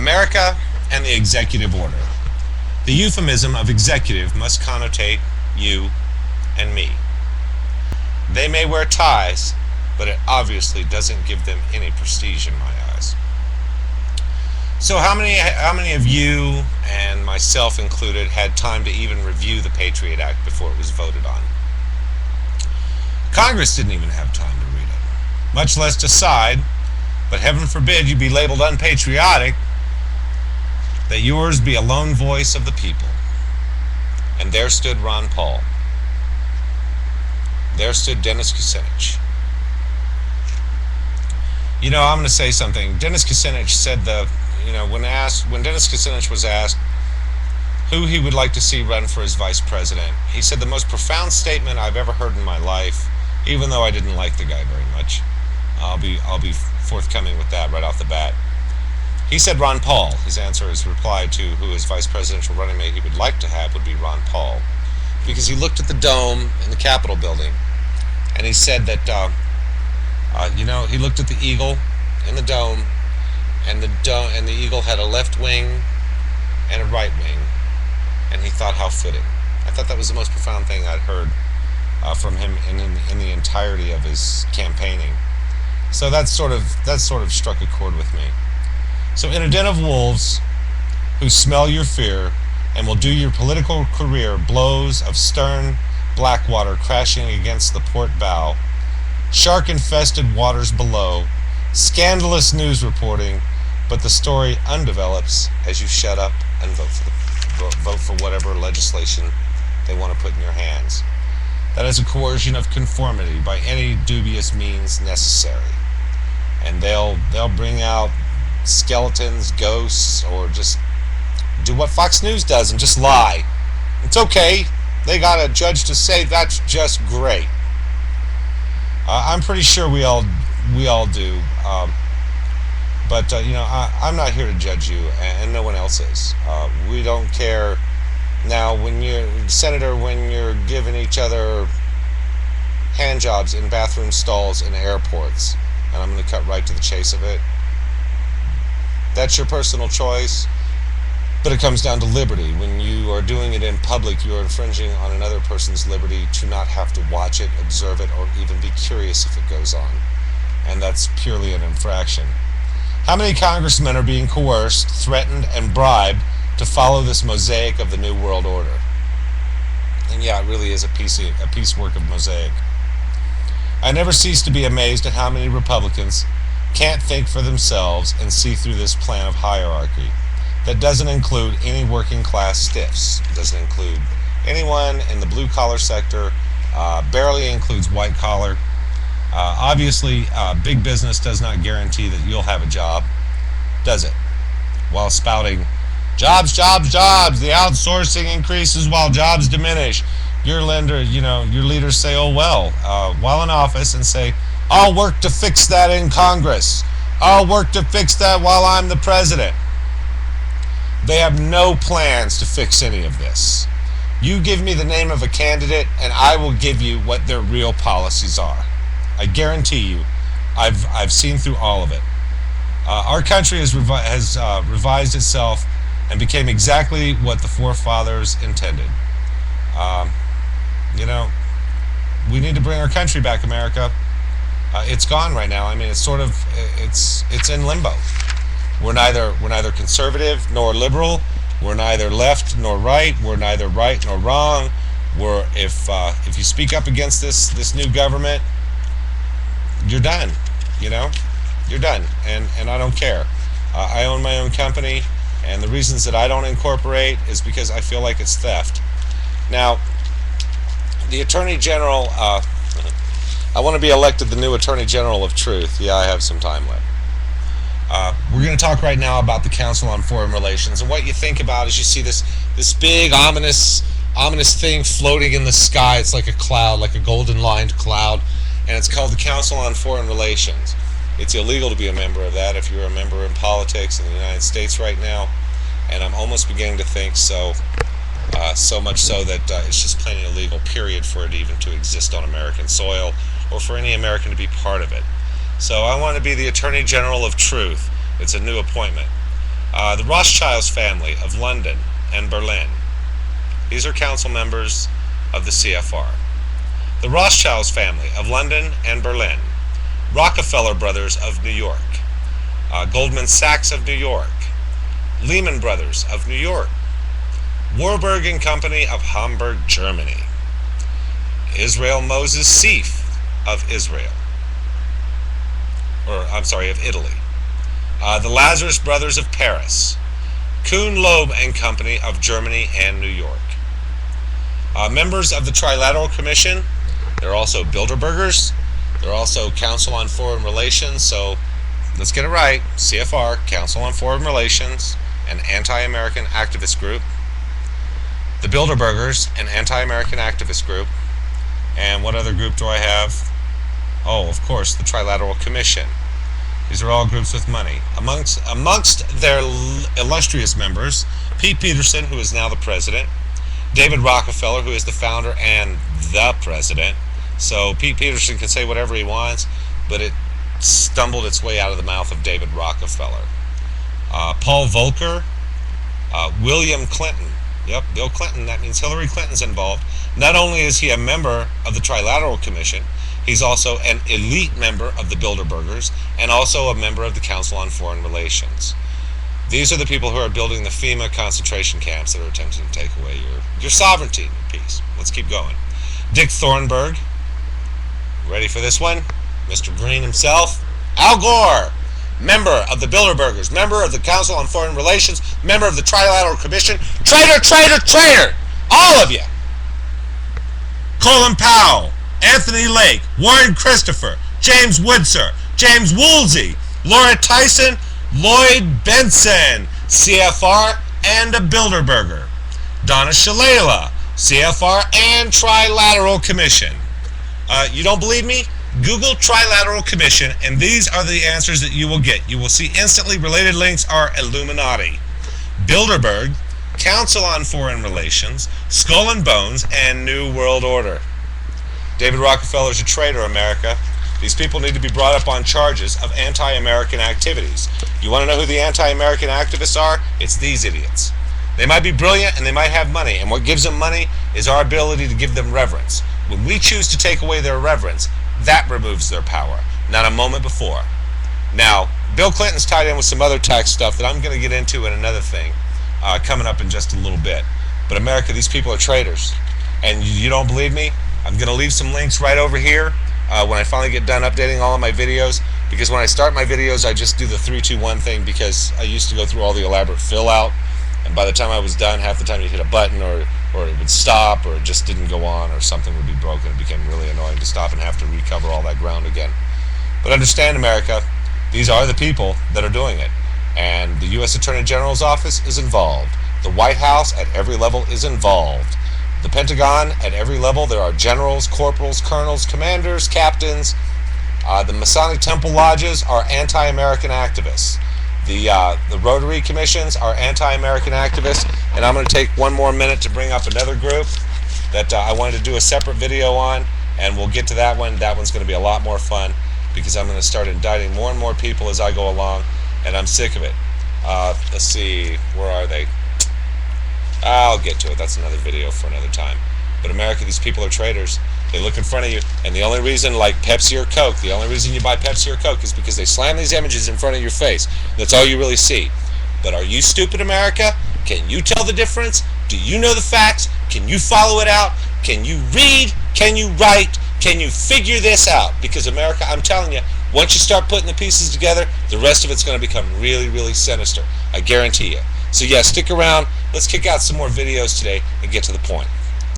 America and the executive order. The euphemism of executive must connotate you and me. They may wear ties, but it obviously doesn't give them any prestige in my eyes. So how many of you, and myself included, had time to even review the Patriot Act before it was voted on? Congress didn't even have time to read it, much less decide, but heaven forbid you be labeled unpatriotic, that yours be a lone voice of the people. And there stood Ron Paul. There stood Dennis Kucinich. You know, I'm going to say something. Dennis Kucinich said when Dennis Kucinich was asked who he would like to see run for as vice president, he said the most profound statement I've ever heard in my life, even though I didn't like the guy very much. I'll be forthcoming with that right off the bat. He said Ron Paul. His answer, his reply to who his vice presidential running mate he would like to have would be Ron Paul, because he looked at the dome in the Capitol building, and he said that he looked at the eagle in the dome, and the eagle had a left wing and a right wing, and he thought how fitting. I thought that was the most profound thing I'd heard from him in the entirety of his campaigning. So that sort of struck a chord with me. So in a den of wolves who smell your fear and will do your political career blows of stern blackwater crashing against the port bow, shark-infested waters below, scandalous news reporting, but the story undevelops as you shut up and vote for whatever legislation they want to put in your hands. That is a coercion of conformity by any dubious means necessary. And they'll bring out skeletons, ghosts, or just do what Fox News does and just lie. It's okay. They got a judge to say that's just great. I'm pretty sure we all do. But I'm not here to judge you, and no one else is. We don't care. Now, when you're giving each other hand jobs in bathroom stalls in airports, and I'm going to cut right to the chase of it, that's your personal choice, but it comes down to liberty. When you are doing it in public, you are infringing on another person's liberty to not have to watch it, observe it, or even be curious if it goes on. And that's purely an infraction. How many congressmen are being coerced, threatened, and bribed to follow this mosaic of the New World Order? And yeah, it really is a piecework of mosaic. I never cease to be amazed at how many Republicans can't think for themselves and see through this plan of hierarchy that doesn't include any working class stiffs. It doesn't include anyone in the blue collar sector, barely includes white collar. Obviously, big business does not guarantee that you'll have a job, does it? While spouting, jobs, jobs, jobs, the outsourcing increases while jobs diminish. Your leaders say, oh well, while in office, and say, I'll work to fix that in Congress. I'll work to fix that while I'm the president. They have no plans to fix any of this. You give me the name of a candidate, and I will give you what their real policies are. I guarantee you, I've seen through all of it. Our country has revised itself and became exactly what the forefathers intended. We need to bring our country back, America. It's gone right now. I mean, it's in limbo. We're neither conservative nor liberal. We're neither left nor right. We're neither right nor wrong. If you speak up against this new government, you're done. You're done, and I don't care. I own my own company, and the reasons that I don't incorporate is because I feel like it's theft. Now, the Attorney General, I want to be elected the new Attorney General of Truth. Yeah, I have some time left. We're going to talk right now about the Council on Foreign Relations, and what you think about is you see this big ominous thing floating in the sky. It's like a cloud, like a golden lined cloud, and it's called the Council on Foreign Relations. It's illegal to be a member of that if you're a member in politics in the United States right now, and I'm almost beginning to think so. So much so that it's just plain illegal, period, for it even to exist on American soil or for any American to be part of it. So I want to be the Attorney General of Truth. It's a new appointment. The Rothschilds family of London and Berlin. These are council members of the CFR. The Rothschilds family of London and Berlin. Rockefeller Brothers of New York. Goldman Sachs of New York. Lehman Brothers of New York. Warburg and Company of Hamburg, Germany. Israel Moses Seif of Israel. Of Italy. The Lazarus Brothers of Paris. Kuhn Loeb and Company of Germany and New York. Members of the Trilateral Commission. They're also Bilderbergers. They're also Council on Foreign Relations. So let's get it right. CFR, Council on Foreign Relations, an anti-American activist group. The Bilderbergers, an anti-American activist group. And what other group do I have? Oh, of course, the Trilateral Commission. These are all groups with money. Amongst their illustrious members, Pete Peterson, who is now the president, David Rockefeller, who is the founder and the president. So Pete Peterson can say whatever he wants, but it stumbled its way out of the mouth of David Rockefeller. Paul Volcker, William Clinton. Yep, Bill Clinton. That means Hillary Clinton's involved. Not only is he a member of the Trilateral Commission, he's also an elite member of the Bilderbergers and also a member of the Council on Foreign Relations. These are the people who are building the FEMA concentration camps that are attempting to take away your sovereignty and your peace. Let's keep going. Dick Thornburg. Ready for this one? Mr. Green himself. Al Gore. Member of the Bilderbergers. Member of the Council on Foreign Relations. Member of the Trilateral Commission. Traitor, traitor, traitor! All of you! Colin Powell. Anthony Lake. Warren Christopher. James Woodser. James Woolsey. Laura Tyson. Lloyd Benson. CFR and a Bilderberger. Donna Shalala. CFR and Trilateral Commission. You don't believe me? Google Trilateral Commission, and these are the answers that you will get. You will see instantly related links are Illuminati, Bilderberg, Council on Foreign Relations, Skull and Bones, and New World Order. David Rockefeller's a traitor, America. These people need to be brought up on charges of anti-American activities. You want to know who the anti-American activists are? It's these idiots. They might be brilliant and they might have money, and what gives them money is our ability to give them reverence. When we choose to take away their reverence, that removes their power, not a moment before. Now, Bill Clinton's tied in with some other tax stuff that I'm going to get into in another thing coming up in just a little bit. But America, these people are traitors. And you don't believe me? I'm going to leave some links right over here when I finally get done updating all of my videos. Because when I start my videos, I just do the 3-2-1 thing because I used to go through all the elaborate fill out. And by the time I was done, half the time you hit a button or it would stop, or it just didn't go on, or something would be broken. It became really annoying to stop and have to recover all that ground again. But understand, America, these are the people that are doing it. And the U.S. Attorney General's office is involved. The White House at every level is involved. The Pentagon at every level, there are generals, corporals, colonels, commanders, captains. The Masonic Temple Lodges are anti-American activists. The Rotary Commissions are anti-American activists, and I'm going to take one more minute to bring up another group that I wanted to do a separate video on, and we'll get to that one. That one's going to be a lot more fun because I'm going to start indicting more and more people as I go along, and I'm sick of it. Let's see, where are they? I'll get to it. That's another video for another time. But America, these people are traitors. They look in front of you, and the only reason, like Pepsi or Coke, the only reason you buy Pepsi or Coke is because they slam these images in front of your face. That's all you really see. But are you stupid, America? Can you tell the difference? Do you know the facts? Can you follow it out? Can you read? Can you write? Can you figure this out? Because America, I'm telling you, once you start putting the pieces together, the rest of it's going to become really, really sinister. I guarantee you. So yeah, stick around. Let's kick out some more videos today and get to the point.